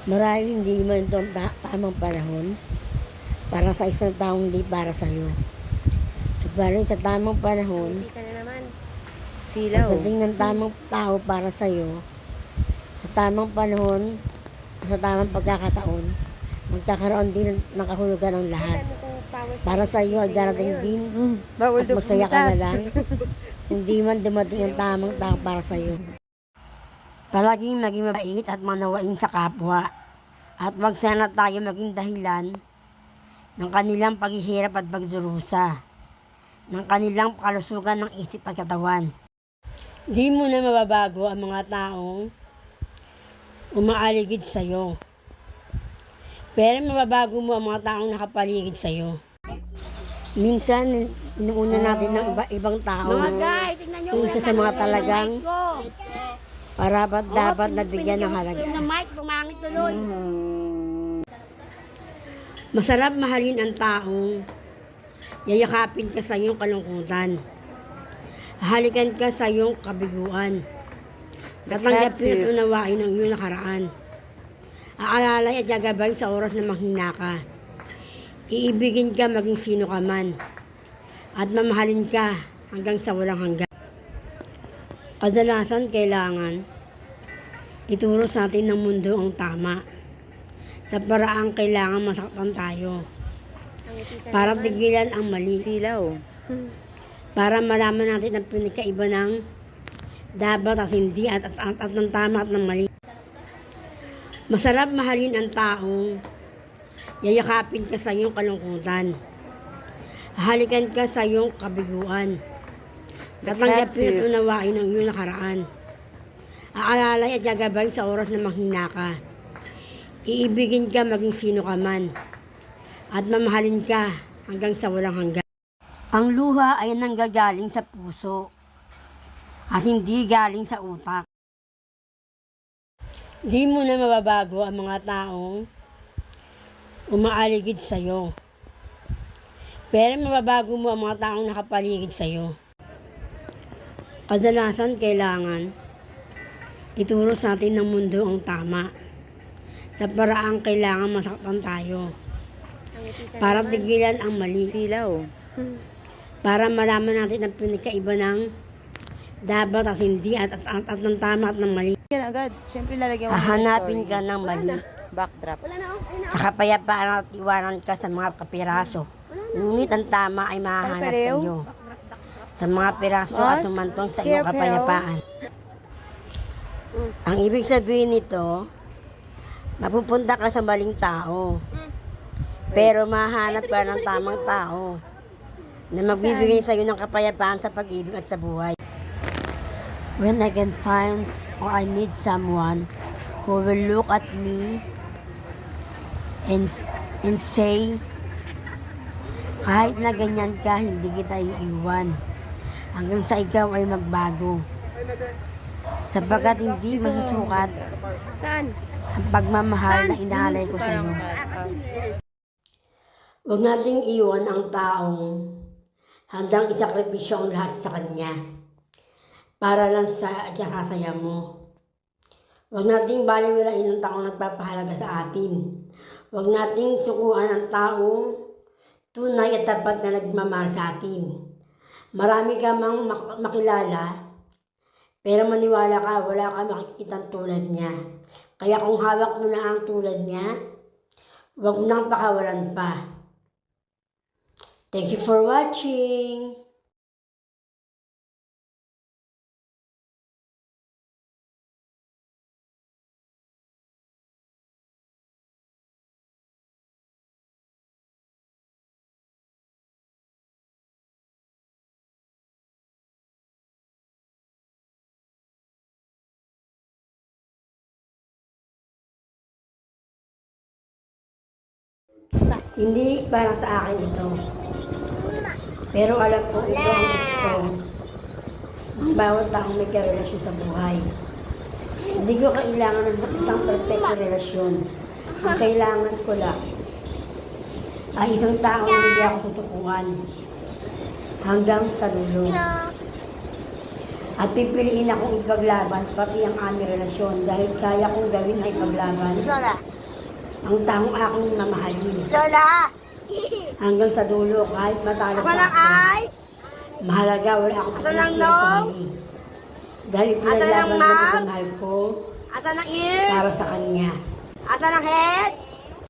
Marahil hindi man ito ang tamang panahon para sa isang taong hindi para sa'yo. Subalit sa tamang panahon, Hindi ka na naman. Silaw. pagdating ng tamang tao para sa'yo, sa tamang panahon, sa tamang pagkakataon, magkakaroon din ng kahulugan ng lahat. Dami kong powers. Para sa iyo ay darating din Bawal at masaya ka na lang. Hindi man dumating ang tamang tao para sa iyo. Palaging maging mabait at manawain sa kapwa. At wag sana tayo maging dahilan ng kanilang paghihirap at pagdurusa, ng kanilang kalusugan ng isip at katawan. Di mo na mababago ang mga taong umaaligid sa iyo. Pero mababago mo ang mga taong nakapaligid sa iyo. Minsan, inuuna natin ng ibang tao. Mga guys, tingnan nyo. Isa sa mga talagang dapat nabigyan ng halaga. Yung na mic, pumangit tuloy. Masarap mahalin ang taong yayakapin ka sa iyong kalungkutan. Hahalikan ka sa iyong kabiguan. Tatanggapin at unawain ang iyong nakaraan. Aalalay at gagabay sa oras na manghina ka. Iibigin ka maging sino ka man. At mamahalin ka hanggang sa walang hanggan. Kadalasan kailangan ituro sa atin ng mundo ang tama. Sa paraang kailangan masaktan tayo. Para tigilan ang mali. Silaw. Para malaman natin ang pinagkaiba ng dapat at hindi at ng tama at ng mali. Masarap mahalin ang taong yayakapin ka sa iyong kalungkutan. Hahalikan ka sa iyong kabiguan. Tatanggapin at unawain ang iyong nakaraan. Aalalay at gagabay sa oras na manghina ka. Iibigin ka maging sino ka man. At mamahalin ka hanggang sa walang hanggan. Ang luha ay nanggagaling sa puso at hindi galing sa utak. Di mo na mababago ang mga taong umaaligid sa iyo. Pero mababago mo ang mga taong nakapaligid sa iyo. Kadalasan kailangan ituro sa atin ng mundo ang tama. Sa paraang kailangan masaktan tayo. Para tigilan ang mali. Silaw. Para malaman natin ang pinagkaiba ng dapat at hindi at ng tama at ng mali. Yan agad. Siyempre lalagyan mo ng Hahanapin story. ka ng mali. Backdrop. Sa kapayapaan at iwanan ka sa mga kapiraso. Ngunit ang tama ay mahahanap sa iyo. Sa mga piraso at sumantong sa iyong kapayapaan. Ang ibig sabihin nito, mapupunta ka sa maling tao. Pero mahanap ka ng tamang tao na magbibigay sa iyo ng kapayapaan sa pag-ibig at sa buhay. When I can find or I need someone who will look at me and say, kahit na ganyan ka, hindi kita iiwan. Hanggang sa ikaw ay magbago. Sapagkat hindi masusukat Saan? ang pagmamahal na inaalay ko sa iyo. Huwag nating iwan ang taong handang isakripisyo ang lahat sa kanya para lang sa ikasasaya mo. Huwag nating baliwalain ang taong nagpapahalaga sa atin. Huwag nating sukuan ang taong tunay at tapat na nagmamahal sa atin. Marami ka mang makilala, pero maniwala ka, wala ka makikitang tulad niya. Kaya kung hawak mo na ang tulad niya, huwag mo nang pakawalan pa. Thank you for watching. Hindi para sa akin ito. Pero alam ko ito ang gusto ng bawat taong may karelasyon sa buhay. Hindi ko kailangan ng isang perfecto relasyon. Ang kailangan ko lang ay isang taong hindi ako tutukuhan hanggang sa dulo. At pipiliin akong ipaglaban pati ang aming relasyon dahil kaya kong gawin na ipaglaban Lola. ang taong aking mamahalin. Lola. Hanggang sa dulo kahit matalo Ako pa lang ako. ay. Mahalaga wala akong Asa ng pakialam no? kami. Dahil Asa ng ipinaglaban ko mouth? ang mahal ko Asa ng ear? para sa kanya. Asa ng head?